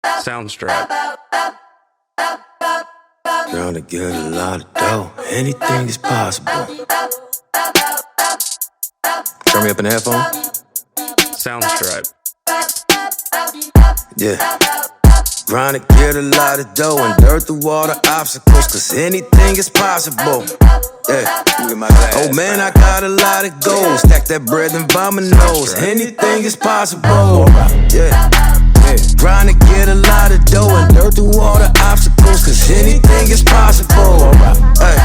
Soundstrap. Trying to get a lot of dough. Anything is possible. Turn me up in the headphone. Soundstrap. Yeah. Trying to get a lot of dough and dirt through all the obstacles, cause anything is possible. Yeah. Oh man, I got a lot of goals. Stack that bread and by my nose. Anything is possible. Yeah. Trying to get a lot of dough and dirt through all the obstacles, cause anything is possible. Hey.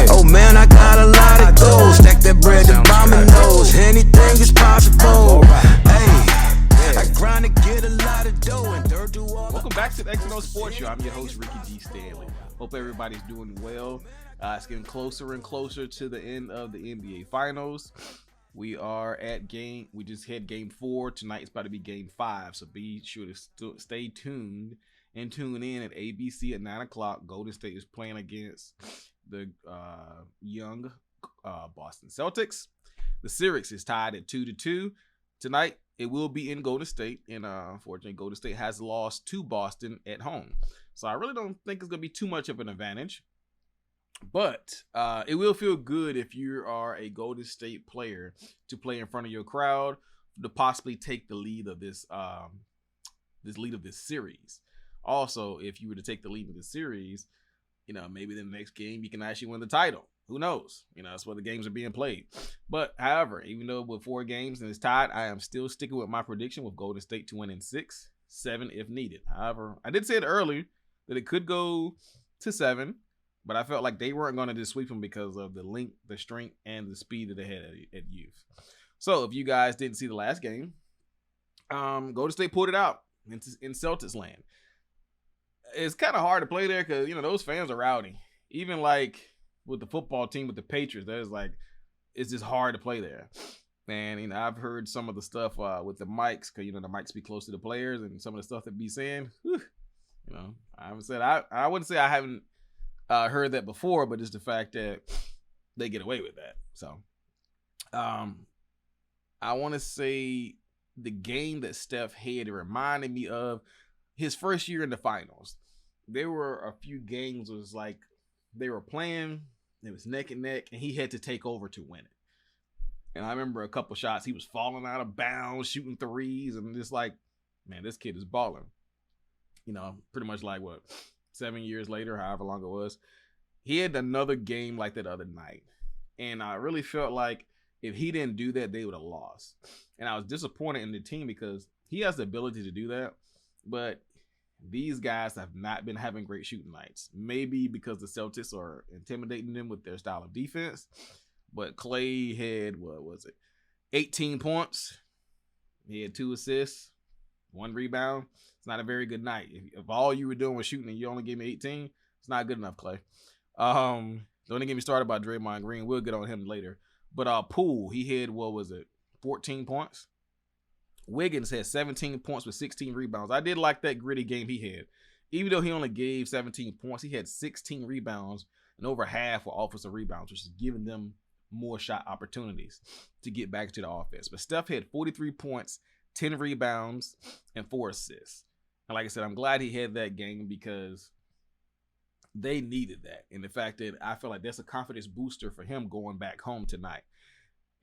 Oh man, I got a lot of goals. Stack that bread and by my nose. Anything is possible. Hey. I grind to get a lot of dough and dirt through all. Welcome back to the XandOsportstalk Show. I'm your host, Ricky G. Stanley. Hope everybody's doing well. It's getting closer and closer to the end of the NBA Finals. We are at we just hit game 4. Tonight's about to be game 5. So be sure to stay tuned and tune in at ABC at 9 o'clock. Golden State is playing against the young Boston Celtics. The series is tied at 2-2. Tonight, it will be in Golden State. And unfortunately, Golden State has lost to Boston at home. So I really don't think it's going to be too much of an advantage. But it will feel good if you are a Golden State player to play in front of your crowd to possibly take the lead of this series. Also, if you were to take the lead of the series, maybe the next game you can actually win the title. Who knows? That's where the games are being played. But however, even though with 4 games and it's tied, I am still sticking with my prediction with Golden State to win in 6, 7 if needed. However, I did say it earlier that it could go to 7. But I felt like they weren't going to just sweep them because of the length, the strength, and the speed that they had at youth. So if you guys didn't see the last game, Golden State pulled it out in Celtics land. It's kind of hard to play there because, those fans are rowdy. Even like with the football team, with the Patriots, it's just hard to play there. And, I've heard some of the stuff with the mics because, the mics be close to the players and some of the stuff that be saying, I haven't said, I wouldn't say I haven't heard that before, but it's the fact that they get away with that. So, I want to say the game that Steph had, it reminded me of his first year in the finals. There were a few games, it was like they were playing, it was neck and neck, and he had to take over to win it. And I remember a couple shots, he was falling out of bounds, shooting threes, and just like, man, this kid is balling. Pretty much like 7 years later, however long it was, he had another game like that other night. And I really felt like if he didn't do that, they would have lost. And I was disappointed in the team because he has the ability to do that. But these guys have not been having great shooting nights. Maybe because the Celtics are intimidating them with their style of defense. But Clay had, 18 points. He had 2 assists, 1 rebound. It's not a very good night. If all you were doing was shooting and you only gave me 18, it's not good enough, Clay. Don't even get me started about Draymond Green. We'll get on him later. But Poole, he had, 14 points. Wiggins had 17 points with 16 rebounds. I did like that gritty game he had. Even though he only gave 17 points, he had 16 rebounds, and over half were offensive rebounds, which is giving them more shot opportunities to get back to the offense. But Steph had 43 points, 10 rebounds, and 4 assists. And like I said, I'm glad he had that game because they needed that. And the fact that I feel like that's a confidence booster for him going back home tonight.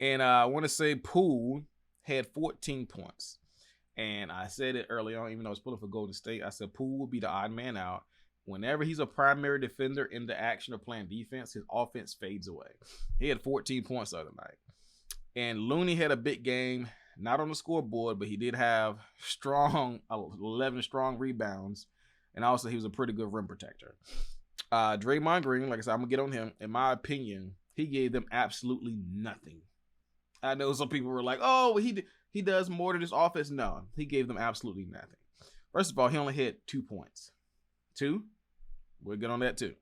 And I want to say Poole had 14 points. And I said it early on, even though I was pulling for Golden State, I said Poole will be the odd man out. Whenever he's a primary defender in the action or playing defense, his offense fades away. He had 14 points the other night. And Looney had a big game. Not on the scoreboard, but he did have 11 strong rebounds. And also, he was a pretty good rim protector. Draymond Green, like I said, I'm going to get on him. In my opinion, he gave them absolutely nothing. I know some people were like, oh, he does more than his offense. No, he gave them absolutely nothing. First of all, he only had 2 points. 2? We'll get on that too.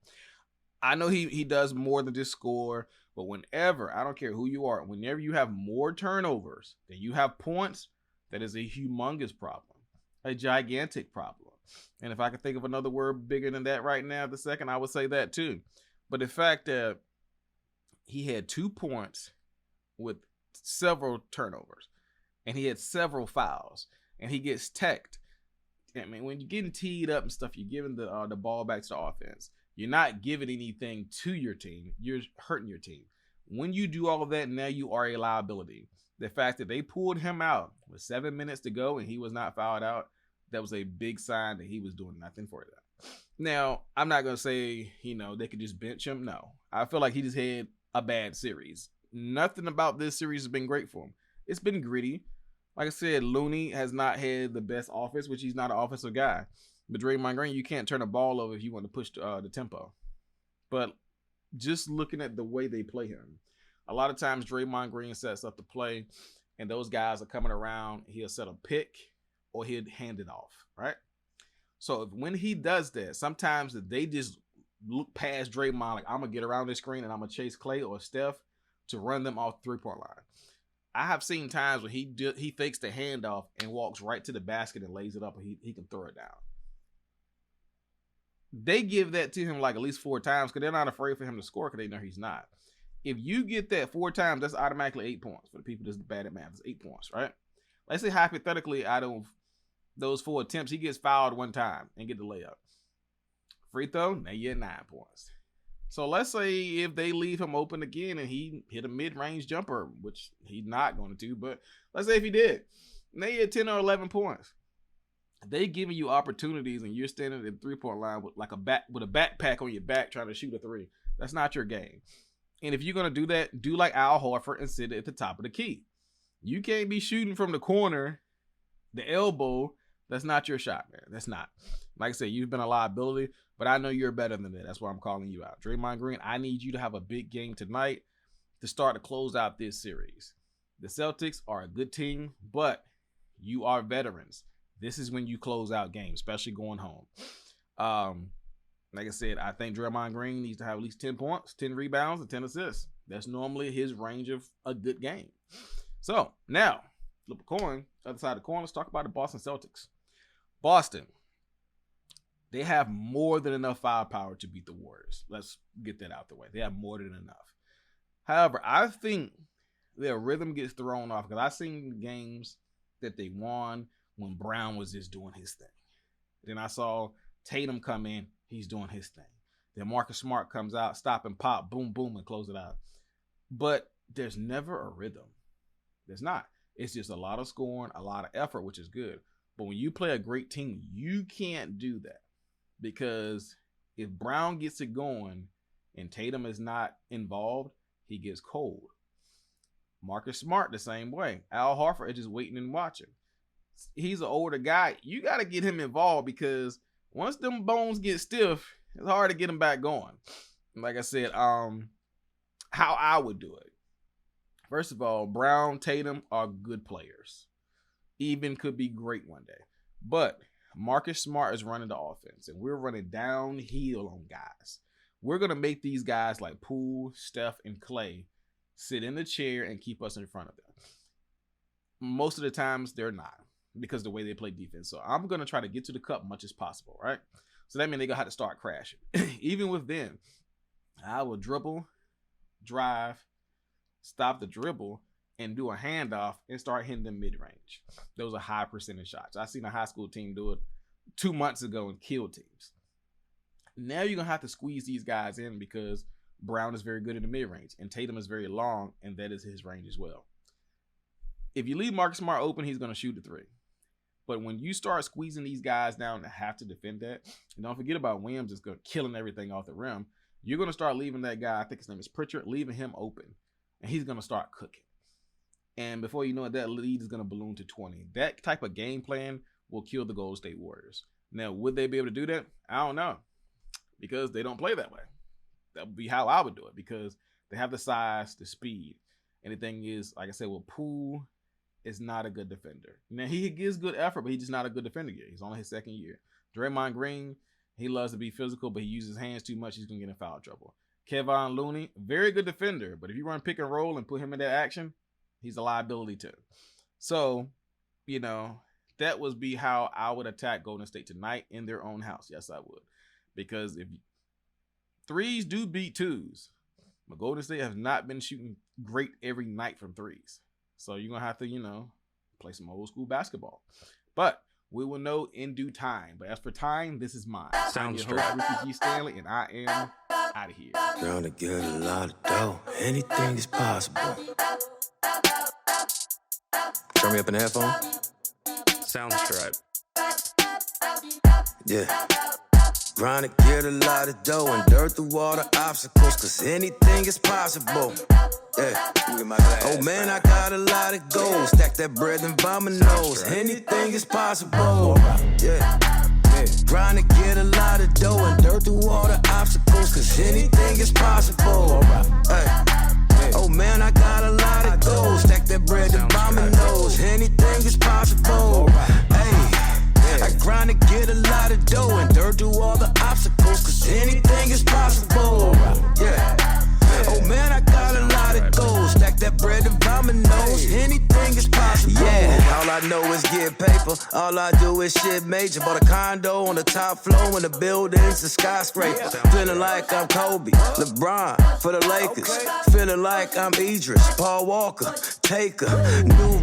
I know he does more than just score. But whenever, I don't care who you are, whenever you have more turnovers than you have points, that is a humongous problem, a gigantic problem. And if I could think of another word bigger than that right now, the second, I would say that too. But the fact that he had 2 points with several turnovers, and he had several fouls, and he gets teched, I mean, when you're getting teed up and stuff, you're giving the ball back to the offense. You're not giving anything to your team. You're hurting your team. When you do all of that, now you are a liability. The fact that they pulled him out with 7 minutes to go and he was not fouled out, that was a big sign that he was doing nothing for that. Now, I'm not going to say, they could just bench him. No. I feel like he just had a bad series. Nothing about this series has been great for him. It's been gritty. Like I said, Looney has not had the best offense, which he's not an offensive guy. But Draymond Green, you can't turn the ball over if you want to push the tempo. But just looking at the way they play him, a lot of times Draymond Green sets up the play, and those guys are coming around. He'll set a pick, or he'll hand it off, right? So when he does that, sometimes they just look past Draymond like, I'm going to get around this screen and I'm going to chase Clay or Steph to run them off the three-point line. I have seen times when he fakes the handoff and walks right to the basket and lays it up, and he can throw it down. They give that to him like at least 4 times because they're not afraid for him to score because they know he's not. If you get that 4 times, that's automatically 8 points. For the people that's bad at math, it's 8 points, right? Let's say hypothetically, out of those 4 attempts, he gets fouled 1 time and get the layup. Free throw, now you're at 9 points. So let's say if they leave him open again and he hit a mid-range jumper, which he's not going to, but let's say if he did, now you're at 10 or 11 points. They giving you opportunities and you're standing at the 3-point line with a backpack on your back trying to shoot a 3. That's not your game. And if you're going to do that, do like Al Horford and sit at the top of the key. You can't be shooting from the corner, the elbow. That's not your shot, man. That's not. Like I said, you've been a liability, but I know you're better than that. That's why I'm calling you out. Draymond Green, I need you to have a big game tonight to start to close out this series. The Celtics are a good team, but you are veterans. This is when you close out games, especially going home. Like I said, I think Draymond Green needs to have at least 10 points, 10 rebounds, and 10 assists. That's normally his range of a good game. So, now, flip a coin. Other side of the coin, let's talk about the Boston Celtics. Boston, they have more than enough firepower to beat the Warriors. Let's get that out the way. They have more than enough. However, I think their rhythm gets thrown off because I've seen games that they won when Brown was just doing his thing. Then I saw Tatum come in, he's doing his thing. Then Marcus Smart comes out, stop and pop, boom, boom, and close it out. But there's never a rhythm. There's not. It's just a lot of scoring, a lot of effort, which is good. But when you play a great team, you can't do that. Because if Brown gets it going and Tatum is not involved, he gets cold. Marcus Smart the same way. Al Horford is just waiting and watching. He's an older guy. You got to get him involved because once them bones get stiff, it's hard to get them back going. Like I said, how I would do it. First of all, Brown, Tatum are good players. Even could be great one day. But Marcus Smart is running the offense, and we're running downhill on guys. We're going to make these guys like Poole, Steph, and Clay sit in the chair and keep us in front of them. Most of the times, they're not because of the way they play defense. So I'm going to try to get to the cup much as possible, right? So that means they're going to have to start crashing. Even with them, I will dribble, drive, stop the dribble, and do a handoff and start hitting them mid-range. Those are high percentage shots. I seen a high school team do it 2 months ago and kill teams. Now you're going to have to squeeze these guys in because Brown is very good in the mid-range and Tatum is very long, and that is his range as well. If you leave Marcus Smart open, he's going to shoot the 3. But when you start squeezing these guys down to have to defend that, and don't forget about Williams is killing everything off the rim, you're going to start leaving that guy, I think his name is Pritchard, leaving him open, and he's going to start cooking. And before you know it, that lead is going to balloon to 20. That type of game plan will kill the Golden State Warriors. Now, would they be able to do that? I don't know. Because they don't play that way. That would be how I would do it. Because they have the size, the speed. And the thing is, like I said, well, Poole is not a good defender. Now, he gives good effort, but he's just not a good defender yet. He's only his second year. Draymond Green, he loves to be physical, but he uses his hands too much. He's going to get in foul trouble. Kevon Looney, very good defender. But if you run pick and roll and put him in that action, he's a liability too. So, that would be how I would attack Golden State tonight in their own house. Yes, I would. Because if threes do beat twos, but Golden State has not been shooting great every night from threes. So you're going to have to, play some old school basketball. But We will know in due time. But as for time, this is mine. I'm your host, Soundstripe. Ricky G. Stanley, and I am out of here. Trying to get a lot of dough. Anything is possible. Turn me up in the headphone. Soundstripe. Yeah. Grind to get a lot of dough and dirt through all the obstacles, cause anything is possible. Yeah. Oh man, I got a lot of goals. Stack that bread and by my nose. Anything is possible. Yeah. Grind to get a lot of dough and dirt through all the obstacles, cause anything is possible. Hey. Oh man, I got a lot of goals. Stack that bread and by my nose. Anything is possible. Hey. I grind to get a lot of dough and dirt through all the obstacles, cause anything is possible. Yeah. Oh man, I got a lot of goals. Stack that bread and by my nose. Anything is possible. Yeah, all I know is get paper. All I do is shit major. Bought a condo on the top floor and the building's a skyscraper. Feeling like I'm Kobe, LeBron for the Lakers. Feeling like I'm Idris, Paul Walker, Taker. New